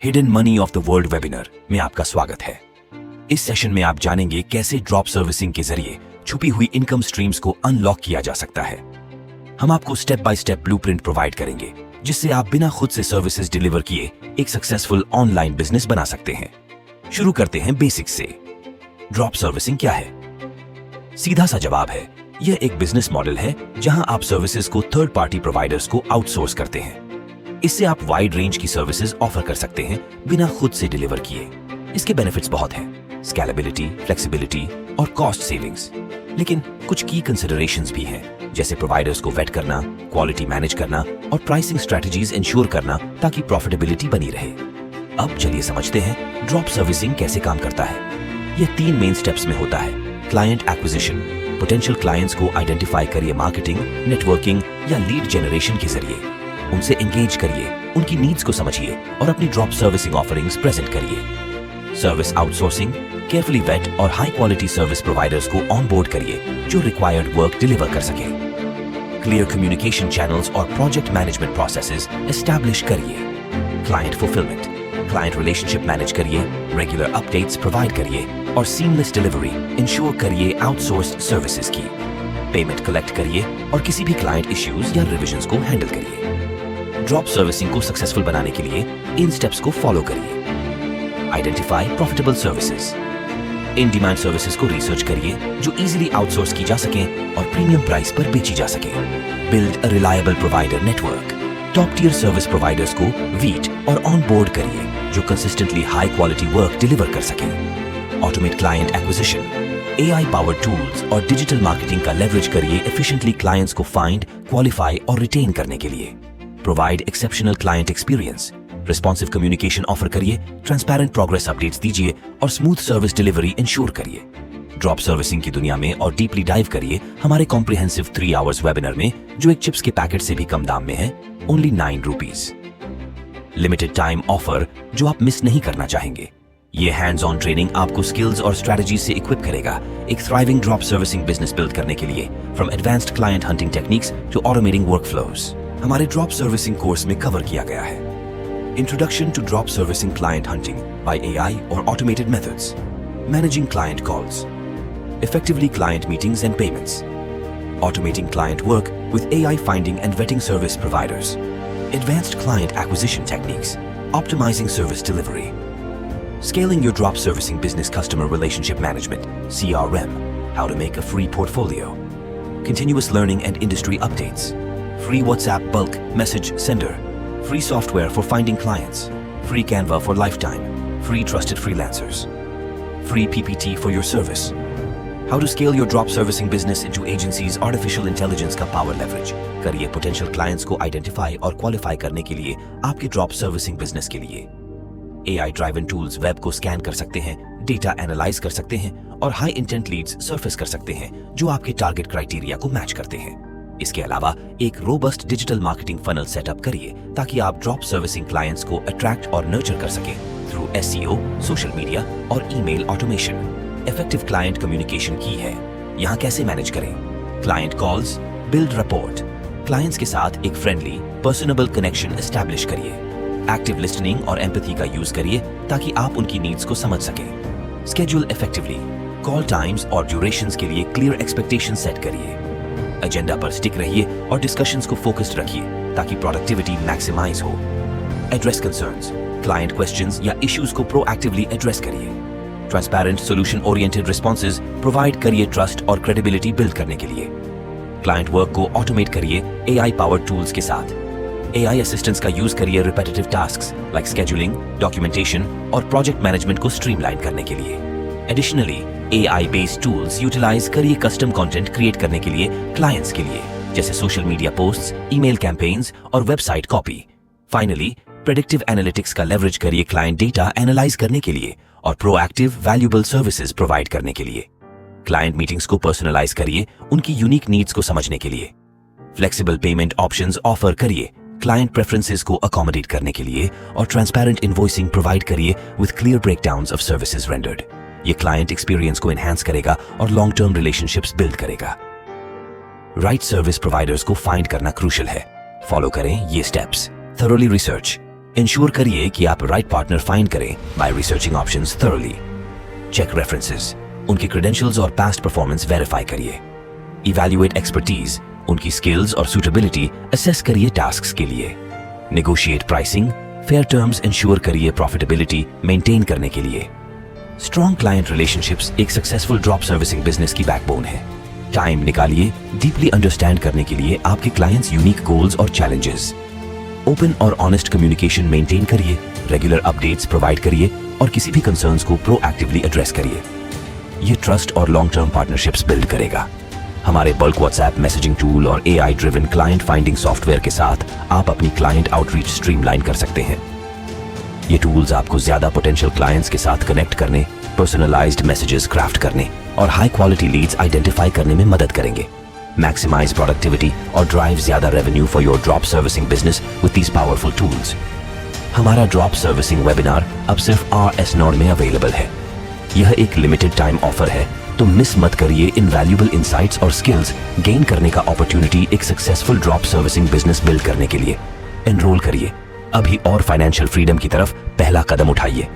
Hidden money of the world webinar में आपका स्वागत है। इस सेशन में आप जानेंगे कैसे ड्रॉप सर्विसिंग के जरिए छुपी हुई इनकम स्ट्रीम्स को अनलॉक किया जा सकता है। हम आपको step by step blueprint provide करेंगे जिससे आप बिना खुद से सर्विसेज डिलीवर किए एक सक्सेसफुल ऑनलाइन बिजनेस बना सकते हैं। शुरू करते हैं बेसिक्स से। ड्रॉप सर्विसिंग क्या है? सीधा सा जवाब है, यह एक बिजनेस मॉडल है जहां आप सर्विसेज को थर्ड पार्टी प्रोवाइडर्स को आउटसोर्स करते हैं। इससे आप वाइड रेंज की सर्विसेज ऑफर कर सकते हैं बिना खुद से डिलीवर किए। इसके बेनिफिट्स बहुत हैं, स्केलेबिलिटी, फ्लेक्सिबिलिटी और कॉस्ट सेविंग्स। लेकिन कुछ की कंसिडरेशंस भी हैं, जैसे प्रोवाइडर्स को वेट करना, क्वालिटी मैनेज करना और प्राइसिंग स्ट्रेटजीज इंश्योर करना ताकि प्रॉफिटेबिलिटी बनी रहे। अब चलिए समझते हैं ड्रॉप सर्विसिंग कैसे काम करता है। यह 3 मेन स्टेप्स में होता है। क्लाइंट एक्विजिशन, पोटेंशियल क्लाइंट्स को आइडेंटिफाई करिए मार्केटिंग, नेटवर्किंग या लीड जनरेशन के जरिए। उनसे एंगेज करिए, उनकी नीड्स को समझिए और अपनी ड्रॉप सर्विसिंग ऑफरिंग्स प्रेजेंट करिए। सर्विस आउटसोर्सिंग, केयरफुली वेट और हाई क्वालिटी सर्विस प्रोवाइडर्स को ऑन बोर्ड करिए जो रिक्वायर्ड वर्क डिलीवर कर सके। क्लियर कम्युनिकेशन चैनल्स और प्रोजेक्ट मैनेजमेंट प्रोसेसेस एस्टैब्लिश करिए। Client fulfilment, client relationship manage करिए, रेगुलर अपडेट्स प्रोवाइड करिए और सीमलेस डिलीवरी इंश्योर करिए आउटसोर्स्ड सर्विसेज की। पेमेंट कलेक्ट करिए और किसी भी क्लाइंट इश्यूज या रिविजन्स को हैंडल करिए। ड्रॉप सर्विसिंग को सक्सेसफुल बनाने के लिए इन स्टेप्स को फॉलो करिए। Identify profitable services. In demand services को रिसर्च करिए जो इजीली आउटसोर्स की जा सके और प्रीमियम प्राइस पर बेची जा सके। Build a reliable provider network. Top tier service providers को वीट और ऑन बोर्ड करिए जो consistently high quality work deliver कर सके। Automate client acquisition. AI powered tools और डिजिटल मार्केटिंग का लेवरेज करिए एफिशिएंटली क्लाइंट्स को फाइंड, क्वालिफाई और रिटेन करने के लिए। Provide exceptional client experience. Responsive communication offer करिए, ट्रांसपेरेंट प्रोग्रेस अपडेट्स दीजिए और स्मूथ सर्विस डिलीवरी इंश्योर करिए। ड्रॉप सर्विसिंग की दुनिया में और डीपली डाइव करिए हमारे कॉम्प्रिहेंसिव 3 आवर्स वेबिनार में जो एक चिप्स के पैकेट से भी कम दाम में है, only 9 rupees. Limited time offer जो आप मिस नहीं करना चाहेंगे। ये हैंड्स ऑन ट्रेनिंग आपको स्किल्स और स्ट्रेटजीज से इक्विप करेगा एक thriving drop servicing business build करने के लिए, from advanced client hunting techniques to automating workflows. हमारे ड्रॉप सर्विसिंग कोर्स में कवर किया गया है। Introduction to drop servicing client hunting by AI और automated methods, managing client calls, effectively client meetings and payments, automating client work with AI finding and vetting service providers, advanced client acquisition techniques, optimizing service delivery, scaling your drop servicing business customer relationship management, CRM, how to make a free portfolio, continuous learning and industry updates, free WhatsApp bulk message sender, free software for finding clients, free Canva for lifetime, free trusted freelancers, free PPT for your service, how to scale your drop servicing business into agencies artificial intelligence का power leverage करिए potential clients को identify और qualify करने के लिए आपके drop servicing business के लिए। AI driven tools web को scan कर सकते हैं, data analyze कर सकते हैं और high intent leads surface कर सकते हैं जो आपके target criteria को match करते हैं। इसके अलावा एक robust digital marketing funnel setup करिए ताकि आप ड्रॉप सर्विसिंग क्लाइंट्स को अट्रैक्ट और नर्चर कर सकें थ्रू SEO, सोशल मीडिया और email automation. Effective client communication की है। यहाँ कैसे मैनेज करें? Client calls, build report. Clients के साथ एक फ्रेंडली, पर्सनेबल कनेक्शन एस्टैब्लिश करिए। एक्टिव लिसनिंग और एम्पैथी का यूज करिए ताकि आप उनकी नीड्स को समझ सकें। Schedule effectively. कॉल टाइम्स और ड्यूरेशंस के लिए क्लियर एक्सपेक्टेशन सेट करिए। एजेंडा पर स्टिक रहिए और डिस्कशंस को फोकस्ड रखिए ताकि प्रोडक्टिविटी मैक्सिमाइज हो। एड्रेस कंसर्न्स, क्लाइंट क्वेश्चंस या इश्यूज को प्रोएक्टिवली एड्रेस करिए। Transparent, solution oriented responses provide करिए ट्रस्ट और क्रेडिबिलिटी बिल्ड करने के लिए। क्लाइंट वर्क को ऑटोमेट करिए AI पावर्ड टूल्स के साथ। AI असिस्टेंट्स का यूज करिए repetitive tasks like scheduling, documentation और प्रोजेक्ट मैनेजमेंट को स्ट्रीमलाइन करने के लिए। Additionally AI based tools utilise करिए कस्टम कंटेंट क्रिएट करने के लिए क्लाइंट्स के लिए, जैसे social media posts, email campaigns और website copy. Finally predictive analytics का लेवरेज करिए क्लाइंट डेटा एनालाइज करने के लिए और प्रोएक्टिव वैल्यूएबल सर्विसेज प्रोवाइड करने के लिए। क्लाइंट मीटिंग्स को पर्सनलाइज करिए उनकी यूनिक नीड्स को समझने के लिए। फ्लेक्सिबल पेमेंट ऑप्शंस ऑफर करिए क्लाइंट प्रेफरेंसेस को अकोमोडेट करने के लिए और ट्रांसपेरेंट इनवॉइसिंग प्रोवाइड करिए with clear breakdowns of services rendered. ये क्लाइंट एक्सपीरियंस को एनहांस करेगा और लॉन्ग टर्म रिलेशनशिप्स बिल्ड करेगा। राइट सर्विस प्रोवाइडर्स को फाइंड करना क्रूशियल है। फॉलो करें ये स्टेप्स। thoroughly research, इंश्योर करिए कि आप राइट पार्टनर फाइंड करें by researching options thoroughly. Check references, उनके क्रेडेंशियल्स और पास्ट परफॉर्मेंस वेरीफाई करिए। इवैल्यूएट एक्सपर्टीज, उनकी स्किल्स और सूटेबिलिटी असेस करिए टास्क्स के लिए। Negotiate pricing, fair terms ensure करिए प्रॉफिटेबिलिटी मेंटेन करने के लिए। स्ट्रॉन्ग क्लाइंट रिलेशनशिप्स एक सक्सेसफुल ड्रॉप सर्विसिंग बिजनेस की बैकबोन है। टाइम निकालिए डीपली अंडरस्टैंड करने के लिए आपके क्लाइंट्स यूनिक गोल्स और चैलेंजेस। ओपन और ऑनेस्ट कम्युनिकेशन मेंटेन करिए, रेगुलर अपडेट्स प्रोवाइड करिए और किसी भी कंसर्न्स को प्रोएक्टिवली एड्रेस करिए। ये ट्रस्ट और लॉन्ग टर्म पार्टनरशिप्स बिल्ड करेगा। हमारे बल्क व्हाट्सएप मैसेजिंग टूल और AI driven client finding software के साथ आप अपनी क्लाइंट आउटरीच स्ट्रीमलाइन कर सकते हैं। ये टूल्स आपको ज्यादा पोटेंशियल क्लाइंट्स के साथ कनेक्ट करने, पर्सनलाइज्ड मैसेजेस क्राफ्ट करने और हाई क्वालिटी लीड्स आइडेंटिफाई करने में मदद करेंगे। मैक्सिमाइज प्रोडक्टिविटी और ड्राइव ज्यादा revenue for your drop servicing business with these powerful tools. हमारा ड्रॉप सर्विसिंग वेबिनार अब सिर्फ RS Nord में अवेलेबल है। यह एक लिमिटेड टाइम ऑफर है, तो मिस मत करिए इन वैल्यूएबल इंसाइट्स और स्किल्स गेन करने का अपॉर्चुनिटी एक successful drop servicing business build करने के लिए। एनरोल करिए अभी और फाइनेंशियल फ्रीडम की तरफ पहला कदम उठाइए।